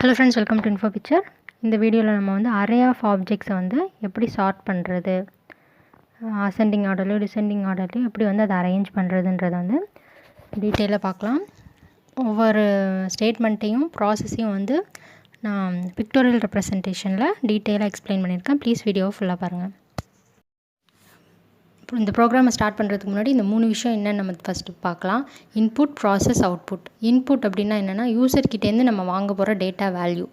Hello friends, welcome to info picture. இந்த வீடியோவில் நம்ம வந்து அரே ஆஃப் ஆப்ஜெக்ட்ஸை வந்து எப்படி சார்ட் பண்ணுறது, அசெண்டிங் ஆர்டர்லையும் டிசெண்டிங் ஆர்டர்லையும் எப்படி வந்து அதை அரேஞ்ச் பண்ணுறதுன்றதை வந்து டீட்டெயிலாக பார்க்கலாம். ஒவ்வொரு ஸ்டேட்மெண்ட்டையும் ப்ராசஸையும் வந்து நான் பிக்டோரியல் ரெப்ரசன்டேஷனில் டீட்டெயிலாக எக்ஸ்பிளைன் பண்ணியிருக்கேன். ப்ளீஸ் வீடியோவை ஃபுல்லாக பாருங்கள். இந்த ப்ரோக்ராமை ஸ்டார்ட் பண்ணுறதுக்கு முன்னாடி இந்த 3 விஷயம் என்னென்னு நம்ம ஃபஸ்ட்டு பார்க்கலாம். Input, process, output. இன்புட் அப்படின்னா என்னென்னா யூசர்கிட்டேருந்து நம்ம வாங்க போகிற டேட்டா வேல்யூ,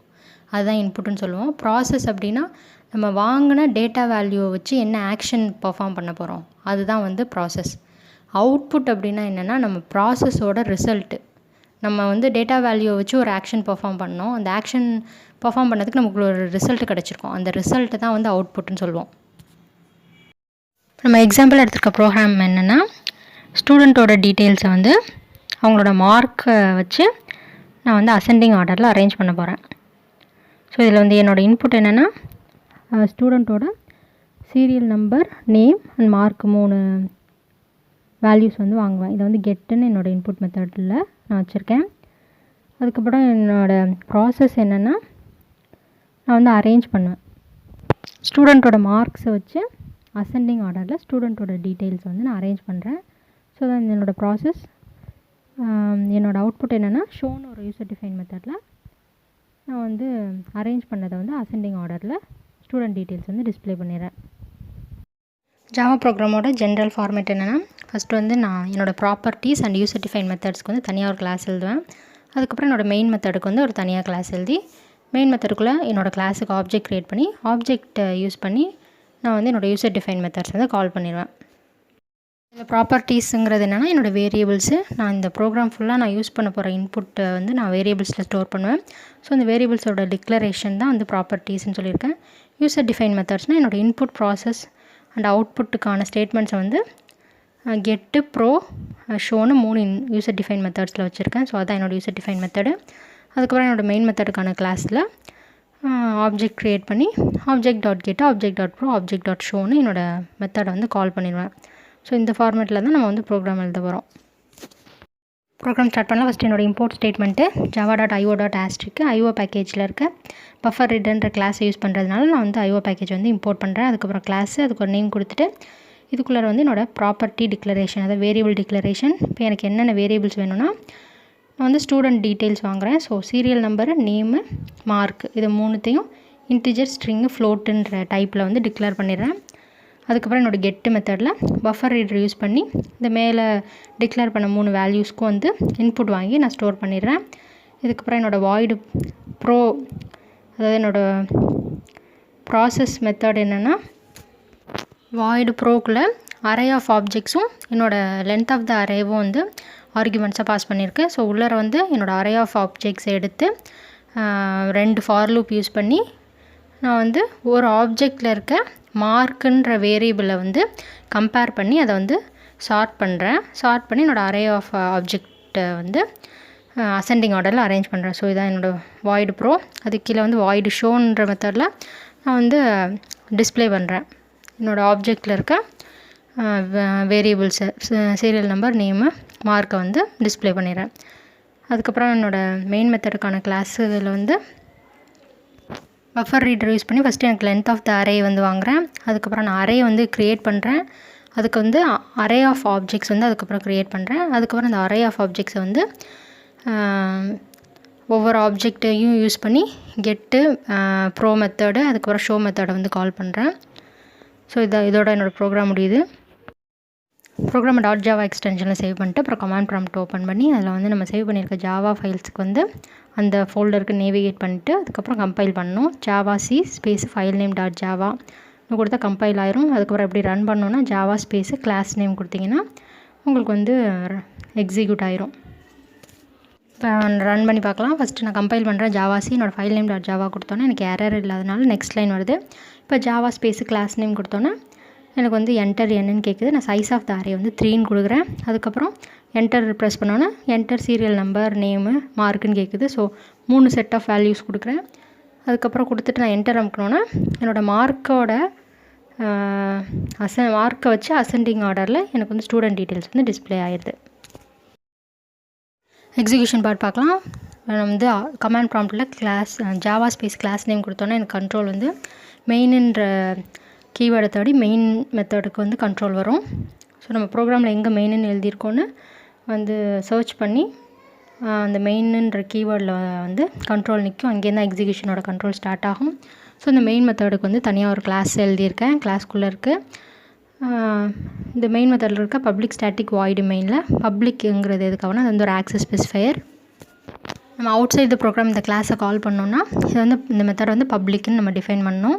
அதுதான் இன்புட்டுன்னு சொல்லுவோம். ப்ராசஸ் அப்படின்னா நம்ம வாங்கின டேட்டா வேல்யூவை வச்சு என்ன ஆக்ஷன் பர்ஃபார்ம் பண்ண போகிறோம், அதுதான் வந்து ப்ராசஸ். அவுட்புட் அப்படின்னா என்னென்னா நம்ம ப்ராசஸோட ரிசல்ட்டு. நம்ம வந்து டேட்டா வேல்யூவை வச்சு ஒரு ஆக்ஷன் பர்ஃபார்ம் பண்ணோம், அந்த ஆக்ஷன் பர்ஃபார்ம் பண்ணதுக்கு நமக்கு ஒரு ரிசல்ட் கிடச்சிருக்கும், அந்த ரிசல்ட்டு தான் வந்து அவுட்புட்னு சொல்லுவோம். நம்ம எக்ஸாம்பிள் எடுத்துருக்க ப்ரோக்ராம் என்னென்னா, ஸ்டூடெண்ட்டோட டீட்டெயில்ஸை வந்து அவங்களோட மார்க்கை வச்சு நான் வந்து அசெண்டிங் ஆர்டரில் அரேஞ்ச் பண்ண போகிறேன். ஸோ இதில் வந்து என்னோடய இன்புட் என்னென்னா, ஸ்டூடெண்ட்டோட serial number, name and mark 3 values வந்து வாங்குவேன். இதை வந்து கெட்டுன்னு என்னோடய இன்புட் மெத்தடில் நான் வச்சுருக்கேன். அதுக்கப்புறம் என்னோடய ப்ராசஸ் என்னென்னா, நான் வந்து அரேஞ்ச் பண்ணுவேன். ஸ்டூடெண்ட்டோட மார்க்ஸை வச்சு அசெண்டிங் ஆர்டரில் ஸ்டூடெண்ட்டோட டீட்டெயில்ஸ் வந்து நான் அரேஞ்ச் பண்ணுறேன். ஸோ தான் என்னோடய ப்ராசஸ். என்னோடய அவுட்புட் என்னென்னா, ஷோன்னு ஒரு யூசர் டிஃபைன் மெத்தடில் நான் வந்து அரேஞ்ச் பண்ணதை வந்து அசெண்டிங் ஆர்டரில் ஸ்டூடெண்ட் டீட்டெயில்ஸ் வந்து டிஸ்பிளே பண்ணிடுறேன். ஜாவா ப்ரோக்ராமோட ஜென்ரல் ஃபார்மேட் என்னென்னா, ஃபஸ்ட்டு வந்து நான் என்னோடய ப்ராப்பர்ட்டிஸ் அண்ட் யூசர் டிஃபைன் மெத்தட்ஸ்க்கு வந்து தனியாக ஒரு கிளாஸ் எழுதுவேன். அதுக்கப்புறம் என்னோடய மெயின் மெத்தடுக்கு வந்து ஒரு தனியாக கிளாஸ் எழுதி, மெயின் மெத்தடுக்குள்ளே என்னோடய கிளாஸுக்கு ஆப்ஜெக்ட் க்ரியேட் பண்ணி, ஆப்ஜெக்டை யூஸ் பண்ணி நான் வந்து என்னோடய யூசர் டிஃபைன் மெத்தட்ஸ் வந்து கால் பண்ணிடுவேன். இதில் ப்ராப்பர்ட்டிஸுங்கிறது என்னென்னா, என்னோடய வேரியபிள்ஸு. நான் இந்த ப்ரோக்ராம் ஃபுல்லாக நான் யூஸ் பண்ண போகிற இன்புட்டை வந்து நான் வேரியபிள்ஸில் ஸ்டோர் பண்ணுவேன். ஸோ இந்த வேரியபிள்ஸோட டிக்ளரேஷன் தான் வந்து ப்ராப்பர்ட்டிஸ்ன்னு சொல்லியிருக்கேன். யூசர் டிஃபைன் மெத்தட்ஸ்னால் என்னோடய இன்புட், ப்ராசஸ் அண்ட் அவுட்புட்டுக்கான ஸ்டேட்மெண்ட்ஸை வந்து கெட்டு, ப்ரோ, ஷோன்னு 3 யூசர் டிஃபைன் மெத்தட்ஸில் வச்சுருக்கேன். ஸோ அதான் என்னோடய யூசர் டிஃபைன் மெத்தடு. அதுக்கப்புறம் என்னோடய மெயின் மெத்தடுக்கான கிளாஸில் ஆப்ஜெக்ட் க்ரியேட் பண்ணி object dot get, object dot pro, object dot ஷோன்னு என்னோடய மெத்தடை வந்து கால் பண்ணிடுவேன். ஸோ இந்த ஃபார்மேட்டில் தான் நம்ம வந்து ப்ரோக்ராம் எழுத போகிறோம். ப்ரோக்ராம் ஸ்டார்ட் பண்ணலாம். ஃபஸ்ட்டு என்னோடய இம்போர்ட் ஸ்டேட்மெண்ட்டு java.io.asterisk ஐஓ பேக்கேஜில் இருக்க பஃபர் ரீடர்ன்ற கிளாஸை யூஸ் பண்ணுறதுனால நான் வந்து ஐஓ பேக்கேஜ் வந்து இம்போர்ட் பண்ணுறேன். அதுக்கப்புறம் கிளாஸு, அதுக்கு ஒரு நேம் கொடுத்துட்டு இதுக்குள்ளே வந்து என்னோடய ப்ராப்பர்ட்டி டிக்ளரேஷன், அதாவது வேரியபிள் டிக்ளரேஷன். இப்போ எனக்கு என்னென்ன வேரியபிள்ஸ் வேணும்னா, நான் வந்து ஸ்டூடெண்ட் டீட்டெயில்ஸ் வாங்குகிறேன். So serial number, name, mark, இது 3த்தையும் இன்டிஜர், ஸ்ட்ரிங்கு, ஃப்ளோட்டுன்ற டைப்பில் வந்து டிக்ளேர் பண்ணிடுறேன். அதுக்கப்புறம் என்னோடய கெட்டு மெத்தடில் பஃபர் ரீடர் யூஸ் பண்ணி இந்த மேலே டிக்ளேர் பண்ண 3 வேல்யூஸ்க்கும் வந்து இன்புட் வாங்கி நான் ஸ்டோர் பண்ணிடுறேன். இதுக்கப்புறம் என்னோடய வாய்டு ப்ரோ, அதாவது என்னோடய ப்ராசஸ் மெத்தட் என்னென்னா, வாய்டு ப்ரோக்குள்ளே அரே ஆஃப் ஆப்ஜெக்ட்ஸும் என்னோடய லென்த் ஆஃப் த அரேவும் வந்து ஆர்குமெண்ட்ஸாக பாஸ் பண்ணியிருக்கேன். ஸோ உள்ளே வந்து என்னோடய அரே ஆஃப் ஆப்ஜெக்ட்ஸை எடுத்து 2 ஃபார் லூப் யூஸ் பண்ணி நான் வந்து ஒரு ஆப்ஜெக்டில் இருக்க மார்க்குன்ற வேரியபிளை வந்து கம்பேர் பண்ணி அதை வந்து சார்ட் பண்ணுறேன். சார்ட் பண்ணி என்னோடய அரே ஆஃப் ஆப்ஜெக்டை வந்து அசெண்டிங் ஆர்டரில் அரேஞ்ச் பண்ணுறேன். ஸோ இதான் என்னோடய வாய்டு ப்ரோ. அதுக்கு கீழே வந்து வாய்டு ஷோன்ற மெத்தடில் நான் வந்து டிஸ்பிளே பண்ணுறேன் என்னோடய ஆப்ஜெக்டில் இருக்க வேரியபிள்ஸை, சீரியல் நம்பர், நேமு, மார்க்கை வந்து டிஸ்பிளே பண்ணிடுறேன். அதுக்கப்புறம் என்னோடய மெயின் மெத்தடுக்கான கிளாஸில் வந்து பஃபர் ரீடர் யூஸ் பண்ணி ஃபஸ்ட்டு எனக்கு லென்த் ஆஃப் த அரே வந்து வாங்குகிறேன். அதுக்கப்புறம் நான் அரே வந்து க்ரியேட் பண்ணுறேன். அதுக்கு வந்து அரே ஆஃப் ஆப்ஜெக்ட்ஸ் வந்து அதுக்கப்புறம் க்ரியேட் பண்ணுறேன். அதுக்கப்புறம் அந்த அரே ஆஃப் ஆப்ஜெக்ட்ஸை வந்து ஒவ்வொரு ஆப்ஜெக்டையும் யூஸ் பண்ணி கெட்டு, ப்ரோ மெத்தடு, அதுக்கப்புறம் ஷோ மெத்தடை வந்து கால் பண்ணுறேன். ஸோ இதோட என்னோடய ப்ரோக்ராம் முடியுது. ப்ரோக்ராமை .java எக்ஸ்டென்ஷனில் சேவ் பண்ணிட்டு அப்புறம் கமாண்ட் ப்ராம்ப்ட் ஓப்பன் பண்ணி அதில் வந்து நம்ம சேவ் பண்ணியிருக்க ஜாவா ஃபைல்ஸுக்கு வந்து அந்த ஃபோல்டருக்கு நேவிகேட் பண்ணிவிட்டு அதுக்கப்புறம் கம்பைல் பண்ணணும். Java space file name .java கொடுத்தா கம்பைல் ஆயிரும். அதுக்கப்புறம் எப்படி ரன் பண்ணோன்னா ஜாவா ஸ்பேஸு கிளாஸ் நேம் கொடுத்திங்கன்னா உங்களுக்கு வந்து எக்ஸிக்யூட் ஆயிரும். இப்போ ரன் பண்ணி பார்க்கலாம். ஃபஸ்ட்டு நான் கம்பைல் பண்ணுறேன். என்னோடய ஃபைல் நேம் .java கொடுத்தோன்னே எனக்கு எரர் இல்லாதனால நெக்ஸ்ட் லைன் வருது. இப்போ ஜாவா ஸ்பேஸு கிளாஸ் நேம் கொடுத்தோன்னே எனக்கு வந்து என்டர் என்னன்னு கேட்குது. நான் சைஸ் ஆஃப் த அரே வந்து 3ன்னு கொடுக்குறேன். அதுக்கப்புறம் என்டர் ப்ரெஸ் பண்ணோன்னே என்டர் சீரியல் நம்பர், நேமு, மார்க்குன்னு கேட்குது. ஸோ 3 செட் ஆஃப் வேல்யூஸ் கொடுக்குறேன். அதுக்கப்புறம் கொடுத்துட்டு நான் என்டர் அமுக்கணுன்னா என்னோடய மார்க்கை வச்சு அசெண்டிங் ஆர்டரில் எனக்கு வந்து ஸ்டூடெண்ட் டீட்டெயில்ஸ் வந்து டிஸ்பிளே ஆயிடுது. எக்ஸிக்யூஷன் பார்ட் பார்க்கலாம். வந்து கமாண்ட் ப்ராம்ப்டில் class Java space class name கொடுத்தோன்னா எனக்கு கண்ட்ரோல் வந்து மெயின்ன்ற கீவேர்டை தேடி மெயின் மெத்தடுக்கு வந்து கண்ட்ரோல் வரும். ஸோ நம்ம ப்ரோக்ராமில் எங்கே மெயின்னு எழுதியிருக்கோன்னு வந்து சர்ச் பண்ணி அந்த மெயின்ன்ற கீவேர்டில் வந்து கண்ட்ரோல் நிற்கும். அங்கேருந்து எக்ஸிக்யூஷனோட கண்ட்ரோல் ஸ்டார்ட் ஆகும். ஸோ இந்த மெயின் மெத்தடுக்கு வந்து தனியாக ஒரு கிளாஸ் எழுதியிருக்கேன். கிளாஸ்க்குள்ளே இருக்குது. இந்த மெயின் மெத்தடில் இருக்க பப்ளிக் ஸ்டாட்டிக் வாய்டு மெயினில் பப்ளிக்குங்கிறது எதுக்காகனா அது வந்து ஒரு ஆக்சஸ் ஸ்பெசிஃபையர். நம்ம அவுட் சைட் த ப்ரோக்ராம் இந்த கிளாஸை கால் பண்ணோன்னா இது வந்து இந்த மெத்தட் வந்து பப்ளிக்னு நம்ம டிஃபைன் பண்ணணும்.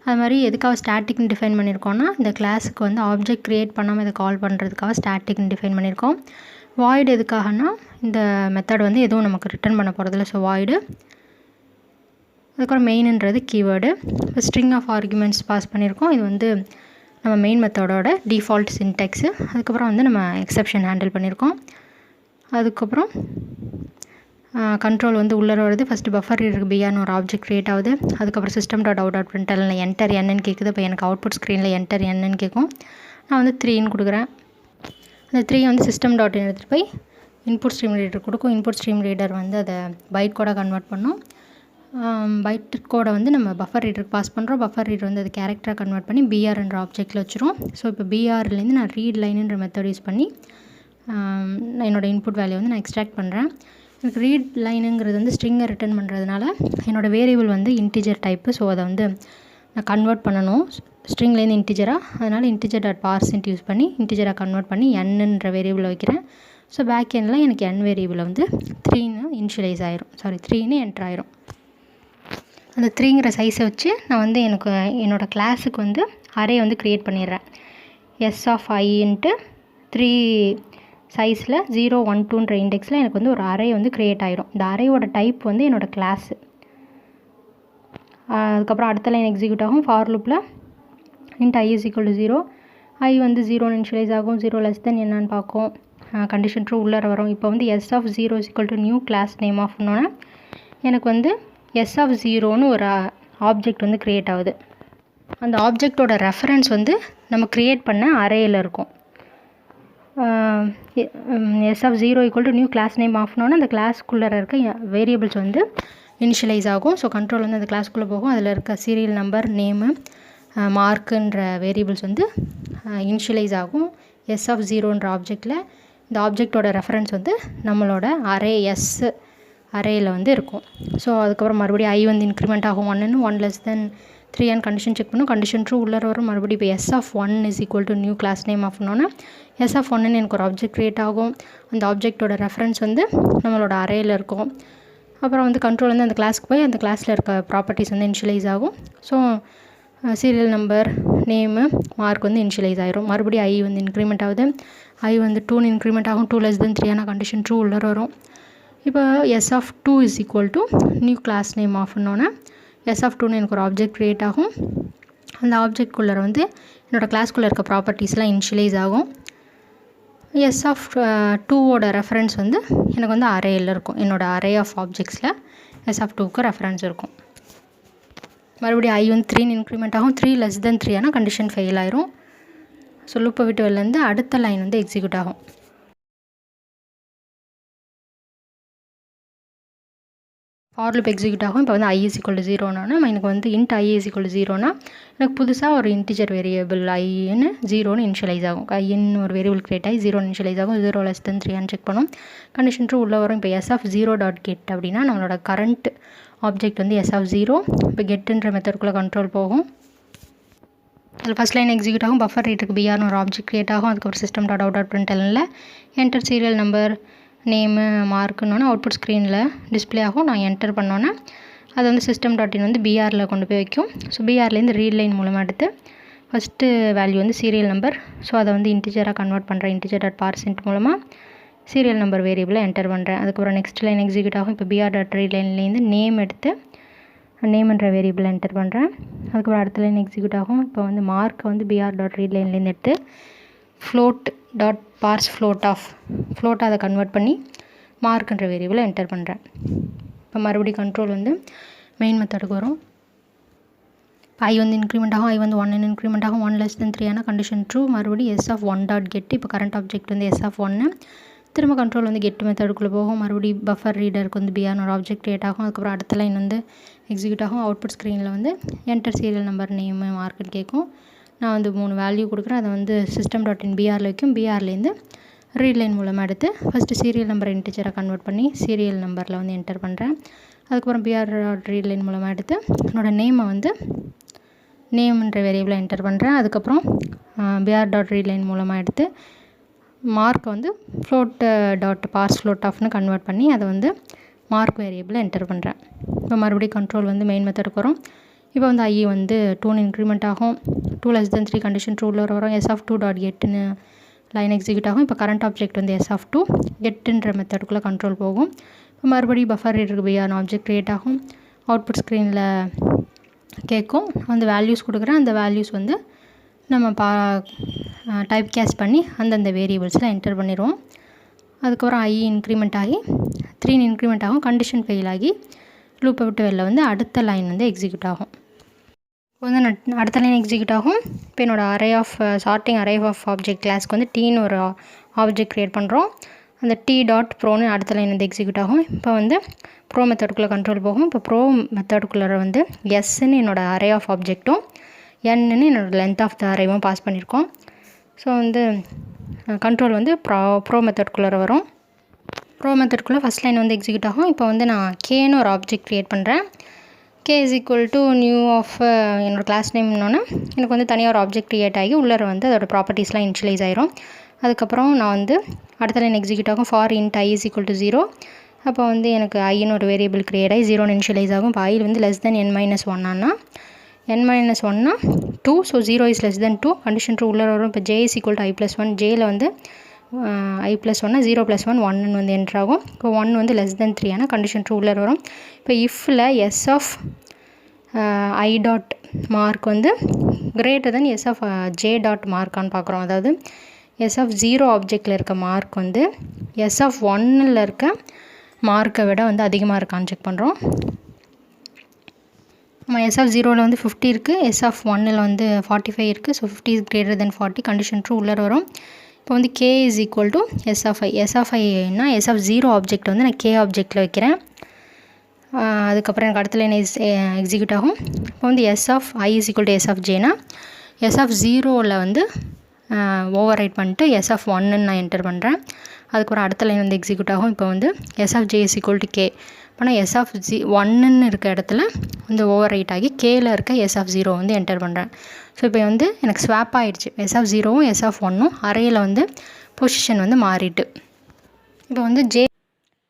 அது மாதிரி எதுக்காக ஸ்டாட்டிக்னு டிஃபைன் பண்ணியிருக்கோன்னா இந்த கிளாஸுக்கு வந்து ஆப்ஜெக்ட் க்ரியேட் பண்ணாமல் இதை கால் பண்ணுறதுக்காக ஸ்டாட்டிக்னு டிஃபைன் பண்ணியிருக்கோம். வாய்டு எதுக்காகனா இந்த மெத்தட் வந்து எதுவும் நமக்கு ரிட்டர்ன் பண்ண போகிறதில்ல. So void. அதுக்கப்புறம் மெயின்ன்றது கீவேர்டு. இப்போ ஸ்ட்ரிங் ஆஃப் ஆர்குமெண்ட்ஸ் பாஸ் பண்ணியிருக்கோம். இது வந்து நம்ம மெயின் மெத்தடோட டிஃபால்ட் சின்டெக்ஸு. அதுக்கப்புறம் வந்து நம்ம எக்ஸெப்ஷன் ஹேண்டில் பண்ணியிருக்கோம். அதுக்கப்புறம் கண்ட்ரோல் வந்து உள்ளே வருது. ஃபஸ்ட்டு பஃபர் ரீடருக்கு பிஆர்னு ஒரு ஆப்ஜெக்ட் க்ரியேட் ஆகுது. அதுக்கப்புறம் சிஸ்டம் டாட் அவுட் டாட் பிரிண்டலில் என்டர் என்னன்னு கேட்குது. இப்போ எனக்கு அவுட்புட் ஸ்க்ரீனில் என்டர் என்னன்னு கேட்கும். நான் வந்து 3ன்னு கொடுக்குறேன். அந்த 3 வந்து சிஸ்டம் டாட் எடுத்துகிட்டு போய் இன்புட் ஸ்ட்ரீம் ரீடர் கொடுக்கும். இன்புட் ஸ்ட்ரீம் ரீடர் வந்து அதை பைட் கோடாக கன்வெர்ட் பண்ணும். பைட் கோடை வந்து நம்ம பஃபர் ரீடருக்கு பாஸ் பண்ணுறோம். பஃபர் ரீடர் வந்து அது கேரக்டராக கன்வெர்ட் பண்ணி பிஆர்ன்ற ஆப்ஜெக்ட்டில் வச்சுரும். ஸோ இப்போ பிஆர்லேருந்து நான் ரீட் லைனுன்ற மெத்தட் யூஸ் பண்ணி என்னோடய இன்புட் வேல்யூ வந்து நான் எக்ஸ்ட்ராக்ட் பண்ணுறேன். எனக்கு ரீட் லைனுங்கிறது வந்து ஸ்ட்ரிங்கை ரிட்டர்ன் பண்ணுறதுனால என்னோடய வேரியபிள் வந்து இன்டிஜர் டைப்பு. ஸோ அதை வந்து நான் கன்வெர்ட் பண்ணணும் ஸ்ட்ரிங்லேருந்து இன்டிஜராக. அதனால் இன்டிஜர் டாட் பார்சென்ட் யூஸ் பண்ணி இன்டிஜராக கன்வெர்ட் பண்ணி என்னன்ற வேரியபிளை வைக்கிறேன். ஸோ பேக் எண்டில் எனக்கு n வேரியபிள் வந்து 3ன்னு இனிஷியலைஸ் ஆயிரும். 3ன்னு என்ட்ரு ஆயிரும். அந்த 3ங்கிற சைஸை வச்சு நான் வந்து எனக்கு என்னோடய கிளாஸுக்கு வந்து அரே வந்து க்ரியேட் பண்ணிடுறேன். எஸ் ஆஃப் ஐ இன்ட்டு 3 சைஸில் 0 1 2ன்ற இண்டெக்ஸில் எனக்கு வந்து ஒரு அரே வந்து க்ரியேட் ஆகிரும். இந்த அரேயோட டைப் வந்து என்னோடய கிளாஸு. அதுக்கப்புறம் அடுத்த லைன் எக்ஸிக்யூட் ஆகும். ஃபார் லூப்பில் int i is equal to 0. i வந்து 0ன்னு இனிஷியலைஸ் ஆகும். 0 லெஸ் தென் என்னன்னு பார்க்கும். கண்டிஷன் ட்ரூ உள்ளே வரும். இப்போ வந்து s of 0 is equal to new class name ஆஃப்னோன்னே எனக்கு வந்து s of 0ன்னு ஒரு ஆப்ஜெக்ட் வந்து க்ரியேட் ஆகுது. அந்த ஆப்ஜெக்டோட ரெஃபரன்ஸ் வந்து நம்ம க்ரியேட் பண்ண அரேயில் இருக்கும். s of 0 equal to new class name ஆஃப்னோன்னா அந்த கிளாஸ்க்குள்ளே இருக்க வேரியபிள்ஸ் வந்து இனிஷியலைஸ் ஆகும். ஸோ கண்ட்ரோல் வந்து அந்த கிளாஸ்க்குள்ளே போகும். அதில் இருக்க சீரியல் நம்பர் நேமு மார்க்குன்ற வேரியபிள்ஸ் வந்து இனிஷியலைஸ் ஆகும். s of 0ன்ற ஆப்ஜெக்டில் இந்த ஆப்ஜெக்டோட ரெஃபரன்ஸ் வந்து நம்மளோட அரே எஸ் அரேயில் வந்து இருக்கும். ஸோ அதுக்கப்புறம் மறுபடியும் i வந்து இன்க்ரிமெண்ட் ஆகும். 1ன்னு 1 லெஸ் தென் 3 கண்டிஷன் செக் பண்ணும். கண்டிஷன் ட்ரூ உள்ளே வரும். மறுபடியும் இப்போ s of 1 is equal to new class name ஆஃப்னோன்னா s of 1ன்னு எனக்கு ஒரு ஆப்ஜெக்ட் க்ரியேட் ஆகும். அந்த ஆப்ஜெக்டோட ரெஃபரன்ஸ் வந்து நம்மளோட அரேயில் இருக்கும். அப்புறம் வந்து கண்ட்ரோல் வந்து அந்த கிளாஸ்க்கு போய் அந்த கிளாஸில் இருக்க ப்ராப்பர்ட்டிஸ் வந்து இனிஷியலைஸ் ஆகும். So serial number name mark வந்து இனிஷியலைஸ் ஆகிரும். மறுபடியும் i வந்து இன்க்ரிமெண்ட் ஆகுது. i வந்து 2ன்னு இன்க்ரிமெண்ட் ஆகும். 2 லெஸ் தென் 3 கண்டிஷன் ட்ரூ உள்ளே வரும். இப்போ s of 2 is equal to new class name ஆஃப்னோன்னே s of 2ன்னு எனக்கு ஒரு ஆப்ஜெக்ட் க்ரியேட் ஆகும். அந்த ஆப்ஜெக்ட்குள்ளே வந்து என்னோடய கிளாஸ்க்குள்ளே இருக்க ப்ராப்பர்ட்டிஸ்லாம் இனிஷியலைஸ் ஆகும். s of 2வோட ரெஃபரன்ஸ் வந்து எனக்கு வந்து அரேயில் இருக்கும். என்னோடய அரே ஆஃப் ஆப்ஜெக்ட்ஸில் s of 2க்கு ரெஃபரன்ஸ் இருக்கும். மறுபடியும் i வந்து 3ன்னு இன்க்ரிமெண்ட் ஆகும். 3 லெஸ் தென் 3 கண்டிஷன் ஃபெயில் ஆயிரும். ஸோ லூப்பை விட்டு வெளிலேருந்து அடுத்த லைன் வந்து எக்ஸிக்யூட் ஆகும். ஃபார் லூப் எக்ஸிக்யூட் ஆகும். இப்போ வந்து i is equal to 0னா எனக்கு வந்து int i is equal to 0னா எனக்கு புதுசாக ஒரு இன்டிஜர் வேரியபிள் iன்னு 0ன்னு இனிஷியலைஸ் ஆகும். iன்னு ஒரு வேரியபிள் க்ரியேட் ஆகி 0ன்னு இனிஷியலைஸ் ஆகும். 0 லெஸ் தென் 3 செக் பண்ணும். கண்டிஷன் ட்ரூ உள்ளே வரும். இப்போ s of 0 டாட் கெட் அப்படின்னா நம்மளோட கரண்ட் ஆப்ஜெக்ட் வந்து s of 0. இப்போ கெட்டுன்ற மெத்தடுக்குள்ளே கண்ட்ரோல் போகும். அதில் ஃபஸ்ட் லைன் எக்ஸிக்யூட் ஆகும். பஃபர் ரீடருக்கு பிஆர்னு ஒரு ஆப்ஜெக்ட் க்ரியேட் ஆகும். அதுக்கப்புறம் சிஸ்டம் டாட் அவுட் டாட் பிரிண்டலில் என்டர் சீரியல் நம்பர் நேமு மார்க்குன்னொன்னே அவுட்புட் ஸ்க்ரீனில் டிஸ்பிளே ஆகும். நான் என்டர் பண்ணோன்னே அது வந்து சிஸ்டம் டாட் இன் வந்து பிஆரில் கொண்டு போய் வைக்கும். ஸோ பிஆர்லேருந்து ரீட் லைன் மூலமாக எடுத்து ஃபஸ்ட்டு வேல்யூ வந்து சீரியல் நம்பர். ஸோ அதை வந்து இன்டிஜராக கன்வெர்ட் பண்ணுறேன். இன்டிஜர் டாட் பார்சென்ட் மூலமாக சீரியல் நம்பர் வேரியபிளை என்டர் பண்ணுறேன். அதுக்கப்புறம் நெக்ஸ்ட் லைன் எக்ஸிக்யூட் ஆகும். இப்போ பிஆர் டாட் ரீட் லைன்லேருந்து நேம் எடுத்து நேம்ன்ற வேரியபிளை என்டர் பண்ணுறேன். அதுக்கப்புறம் அடுத்த லைன் எக்ஸிக்யூட் ஆகும். இப்போ வந்து மார்க்கை வந்து பிஆர் டாட் ரீட் லைன்லேருந்து எடுத்து float dot parse float of ஃப்ளோட்டாக அதை கன்வெர்ட் பண்ணி மார்க்குன்ற வேரியபிளை என்டர் பண்ணுறேன். இப்போ மறுபடியும் கண்ட்ரோல் வந்து மெயின் மெத்தடுக்கு வரும். இப்போ i வந்து இன்க்ரிமெண்ட் ஆகும். i வந்து 1ன்னு இன்க்ரிமெண்ட் ஆகும். 1 லெஸ் தென் 3 கண்டிஷன் ட்ரூ. மறுபடியும் s of 1 டாட் கெட். இப்போ கரண்ட் ஆப்ஜெக்ட் வந்து s of 1 திரும்ப கண்ட்ரோல் வந்து கெட் மெத்தடுக்குள்ளே போகும். மறுபடியும் பஃபர் ரீடருக்கு வந்து பிஆர்னு ஒரு ஆப்ஜெக்ட் க்ரியேட் ஆகும். அதுக்கப்புறம் அடுத்த லைன் வந்து எக்ஸிக்யூட் ஆகும். அவுட்புட் ஸ்க்ரீனில் வந்து என்டர் சீரியல் நம்பர் நேமு மார்க்குன்னு கேட்கும். நான் வந்து 3 வேல்யூ கொடுக்குறேன். அதை வந்து system.in.brல வைக்கும். பிஆர்லேருந்து ரீட் லைன் மூலமாக எடுத்து ஃபஸ்ட்டு சீரியல் நம்பரை இன்டிஜராக கன்வெர்ட் பண்ணி சீரியல் நம்பரில் வந்து என்டர் பண்ணுறேன். அதுக்கப்புறம் பிஆர் ரீட் லைன் மூலமாக எடுத்து என்னோடய நேமை வந்து நேம்ன்ற வேரியபிளை என்டர் பண்ணுறேன். அதுக்கப்புறம் பிஆர்.ரீட் லைன் மூலமாக எடுத்து மார்க்கை வந்து float.parseFloatOfனு கன்வெர்ட் பண்ணி அதை வந்து மார்க் வேரியபிளை என்டர் பண்ணுறேன். இப்போ மறுபடியும் கண்ட்ரோல் வந்து மெயின் மெத்தடுக்கு வரும். இப்போ வந்து ஐ வந்து 2ன்னு இன்க்ரிமெண்ட் ஆகும். 2 less than 3 கண்டிஷன் ட்ரூவில் வரும். s(2.getன்னு லைன் எக்ஸிக்யூட் ஆகும். இப்போ கரண்ட் ஆப்ஜெக்ட் வந்து s(2) கெட்டுன்ற மெத்தடுக்குள்ளே கண்ட்ரோல் போகும். இப்போ மறுபடியும் பஃபர் ரீடருக்கு பிஆர்னு ஆப்ஜெக்ட் க்ரியேட் ஆகும். அவுட்புட் ஸ்க்ரீனில் கேட்கும். அந்த வேல்யூஸ் கொடுக்குறேன். அந்த வேல்யூஸ் வந்து நம்ம டைப் கேஸ்ட் பண்ணி அந்தந்த வேரியபிள்ஸில் என்டர் பண்ணிடுவோம். அதுக்கப்புறம் ஐ இன்க்ரிமெண்ட் ஆகி 3ன்னு இன்க்ரிமெண்ட் ஆகும். கண்டிஷன் ஃபெயில் ஆகி லூப்பை விட்டு வெளில வந்து அடுத்த லைன் வந்து எக்ஸிக்யூட் ஆகும். இப்போ வந்து அடுத்த லைன் எக்ஸிக்யூட் ஆகும். இப்போ என்னோடய சார்ட்டிங் அரே ஆஃப் ஆப்ஜெக்ட் கிளாஸ்க்கு வந்து டீன்னு ஒரு ஆப்ஜெக்ட் க்ரியேட் பண்ணுறோம். அந்த t.proன்னு அடுத்த லைன் வந்து எக்ஸிக்யூட் ஆகும். இப்போ வந்து ப்ரோ மெத்தடுக்குள்ளே கண்ட்ரோல் போகும். இப்போ ப்ரோ மெத்தடுக்குள்ளே வந்து எஸ்ன்னு என்னோடய அரே ஆஃப் ஆப்ஜெக்ட்டும் என்னன்னு என்னோடய லென்த் ஆஃப் த அரேவும் பாஸ் பண்ணியிருக்கோம். ஸோ வந்து கண்ட்ரோல் வந்து ப்ரோ மெத்தடுக்குள்ளே வரும். ப்ரோ மெத்தடுக்குள்ளே ஃபஸ்ட் லைன் வந்து எக்ஸிக்யூட் ஆகும். இப்போ வந்து நான் கேன்னு ஒரு ஆப்ஜெக்ட் க்ரியேட் பண்ணுறேன். k = நியூ ஆஃப் என்னோடய கிளாஸ் நேம்னோன்னே எனக்கு வந்து தனியாக ஒரு ஆப்ஜெக்ட் க்ரியேட் ஆகி உள்ளே வந்து அதோடய ப்ராப்பர்ட்டிஸ்லாம் இனிஷியலைஸ் ஆயிரும். அதுக்கப்புறம் நான் வந்து அடுத்த லைன் எக்ஸிக்யூட் ஆகும். For int i = 0. அப்போ வந்து எனக்கு ஐன்னு ஒரு வேரியபிள் க்ரியேட் ஆகி 0ன்னு இனிஷியலைஸ் ஆகும். இப்போ ஐ வந்து less than n-1 ஆனால் n-1னா 2. So 0 is less than 2 condition true உள்ளே வரும். இப்போ j = i+1 ஜேயில் வந்து i+1 0 + 1 1ன்னு வந்து என்ட்ரு ஆகும். இப்போ 1 வந்து less than 3 ஆனால் கண்டிஷன் ட்ரூ உள்ளே வரும். இப்போ இஃப்பில் s of i.mark வந்து greater than s of j.markன்னு பார்க்குறோம். அதாவது s of 0 ஆப்ஜெக்டில் இருக்க மார்க் வந்து s of 1ல் இருக்க மார்க்கை விட வந்து அதிகமாக இருக்கான்னு செக் பண்ணுறோம். நம்ம s of 0ல் வந்து 50 இருக்குது. s of 1ல் வந்து 45 இருக்குது. So 50 is greater than 40 condition true உள்ளே வரும். இப்போ வந்து k = s of i. s of iனா s of 0 object வந்து நான் k ஆப்ஜெக்டில் வைக்கிறேன். அதுக்கப்புறம் எனக்கு அடுத்த லைன் எக்ஸிக்யூட் ஆகும். இப்போ வந்து s of i = s of jனா s of 0ல் வந்து ஓவர் ரைட் பண்ணிட்டு s of 1ன்னு நான் என்டர் பண்ணுறேன். அதுக்கப்புறம் அடுத்த லைன் வந்து எக்ஸிக்யூட் ஆகும். இப்போ வந்து s of j = k. ஆனால் s of 1ன்னு இருக்க இடத்துல வந்து ஓவர் ரைட் ஆகி கேயில் இருக்க s of 0 வந்து என்டர் பண்ணுறேன். ஸோ இப்போ வந்து எனக்கு ஸ்வாப் ஆகிடுச்சு. s of 0வும் s of 1ம் அரேயில் வந்து பொசிஷன் வந்து மாறிட்டு. இப்போ வந்து j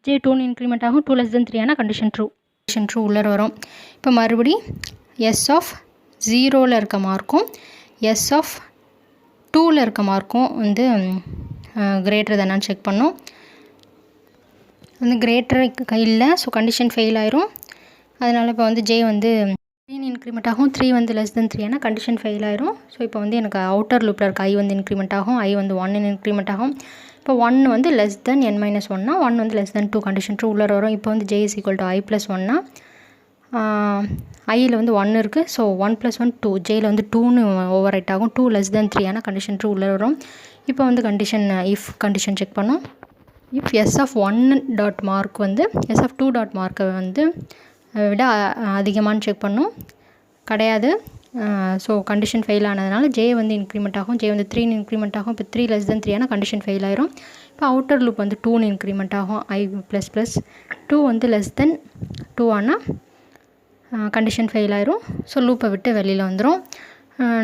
2ன்னு இன்க்ரிமெண்ட் ஆகும். 2 less than 3 ஆனால் கண்டிஷன் ட்ரூ உள்ளே வரும். இப்போ மறுபடி s of 0ல் இருக்க மார்க்கும் s of 2ல் இருக்க மார்க்கும் வந்து கிரேட்டர் தானான்னு செக் பண்ணோம். வந்து கிரேட்டர் இல்லை. ஸோ கண்டிஷன் ஃபெயில் ஆயிரும். அதனால் இப்போ வந்து ஜே வந்து 3 இன்க்ரிமெண்ட் ஆகும். 3 வந்து less than 3 ஆனால் கண்டிஷன் ஃபெயில் ஆயிரும். ஸோ இப்போ வந்து எனக்கு அவுட்டர் லூப்பில் இருக்க ஐ வந்து இன்க்ரிமெண்ட் ஆகும். ஐ வந்து 1 இன்க்ரிமெண்ட் ஆகும். இப்போ 1 வந்து less than n-1னா 1 வந்து less than 2 கண்டிஷன் ட்ரூ உள்ளே வரும். இப்போ வந்து j = i+1னா ஐயில் வந்து 1 இருக்குது. ஸோ 1 + 1 2 ஜேயில் வந்து 2ன்னு ஓவர் ரைட் ஆகும். 2 less than 3 ஆனால் கண்டிஷன் ட்ரூ உள்ளே வரும். இப்போ வந்து இஃப் கண்டிஷன் செக் பண்ணோம். இஃப் s of 1.mark வந்து s of 2.markை வந்து விட அதிகமானு செக் பண்ணோம். கிடையாது. ஸோ கண்டிஷன் ஃபெயில் ஆனதுனால ஜே வந்து இன்க்ரிமெண்ட் ஆகும். ஜே வந்து 3ன்னு இன்க்ரிமெண்ட் ஆகும். இப்போ 3 less than 3 ஆனால் கண்டிஷன் ஃபெயில் ஆயிரும். இப்போ அவுட்டர் லூப் வந்து 2ன்னு இன்க்ரிமெண்ட் ஆகும். i++2 வந்து less than 2 ஆனால் கண்டிஷன் ஃபெயில் ஆயிரும். ஸோ லூப்பை விட்டு வெளியில் வந்துடும்.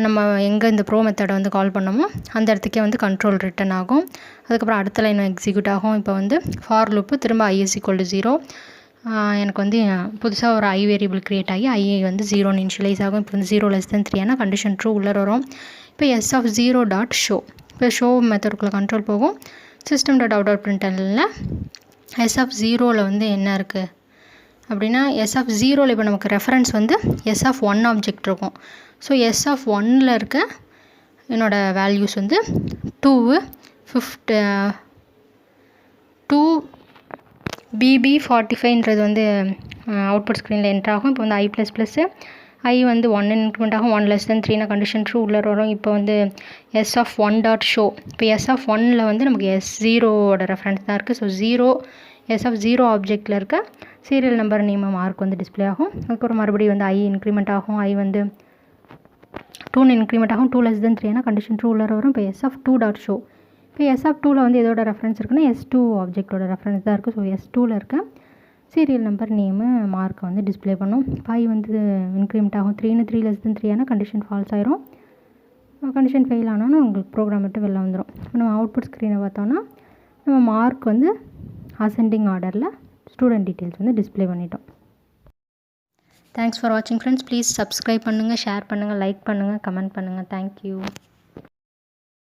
நம்ம எங்கே இந்த ப்ரோ மெத்தடை வந்து கால் பண்ணோமோ அந்த இடத்துக்கே வந்து கண்ட்ரோல் ரிட்டன் ஆகும். அதுக்கப்புறம் அடுத்த லைன் எக்ஸிக்யூட் ஆகும். இப்போ வந்து ஃபார் லூப்பு திரும்ப i = 0. எனக்கு வந்து புதுசாக ஒரு ஐ வேரியபிள் க்ரியேட் ஆகி ஐ வந்து 0ன்னு இனிஷியலைஸ் ஆகும். இப்போ வந்து 0 less than 3 ஆனால் கண்டிஷன் ட்ரூ உள்ளே வரும். இப்போ s of 0.show இப்போ ஷோ மெத்தடுக்குள்ளே கண்ட்ரோல் போகும். system.out.printlnல s of 0ல் வந்து என்ன இருக்குது அப்படின்னா s of 0ல் இப்போ நமக்கு ரெஃபரன்ஸ் வந்து s of 1 ஆப்ஜெக்ட் இருக்கும். ஸோ s of 1ல் இருக்க என்னோடய வேல்யூஸ் வந்து 2 BB45ன்றது வந்து அவுட்புட் ஸ்க்ரீனில் என்ட்ரு ஆகும். இப்போ வந்து i++ ஐ வந்து 1 இன்க்ரிமெண்ட் ஆகும் 1 less than 3னா கண்டிஷன் ட்ரூ உள்ள வரும். இப்போ வந்து எஸ் ஆஃப் 1 டாட் ஷோ, இப்போ எஸ் ஆஃப் 1ல் வந்து நமக்கு S0ஓட ரெஃபரன்ஸ் தான் இருக்குது. ஸோ 0 எஸ் ஆஃப் 0 ஆப்ஜெக்டில் இருக்க சீரியல் நம்பர் நேம் மார்க் வந்து டிஸ்பிளே ஆகும். அதுக்கப்புறம் மறுபடியும் வந்து ஐ இன்க்ரிமெண்ட் ஆகும். ஐ வந்து 2 இன்க்ரிமெண்ட் ஆகும் 2 less than 3னா கண்டிஷன் ட்ரூ உள்ள வரும். இப்போ எஸ் ஆஃப் 2 டாட் ஷோ, இப்போ எஸ் ஆஃப் 2ல் வந்து எதோட ரெஃபரன்ஸ் இருக்குன்னா S2 ஆப்ஜெக்டோட ரெஃபரன்ஸ் தான் இருக்குது. ஸோ S2ல் இருக்க சீரியல் நம்பர் நேமு மார்க்கை வந்து டிஸ்பிளே பண்ணும். இப்போ ஐ வந்து இன்க்ரிமெண்ட் ஆகும் 3 less than 3 கண்டிஷன் ஃபால்ஸ் ஆயிரும். கண்டிஷன் ஃபெயில் ஆனாலும் உங்களுக்கு ப்ரோக்ராம் விட்டு வெளில வந்துடும். இப்போ நம்ம அவுட்புட் ஸ்க்ரீனை பார்த்தோன்னா நம்ம மார்க் வந்து அசெண்டிங் ஆர்டரில் ஸ்டூடெண்ட் டீட்டெயில்ஸ் வந்து டிஸ்பிளே பண்ணிட்டோம். தேங்க்ஸ் ஃபார் வாட்சிங் ஃப்ரெண்ட்ஸ். ப்ளீஸ் சப்ஸ்கிரைப் பண்ணுங்கள், ஷேர் பண்ணுங்கள், லைக் பண்ணுங்கள், கமெண்ட் பண்ணுங்கள். தேங்க்யூ.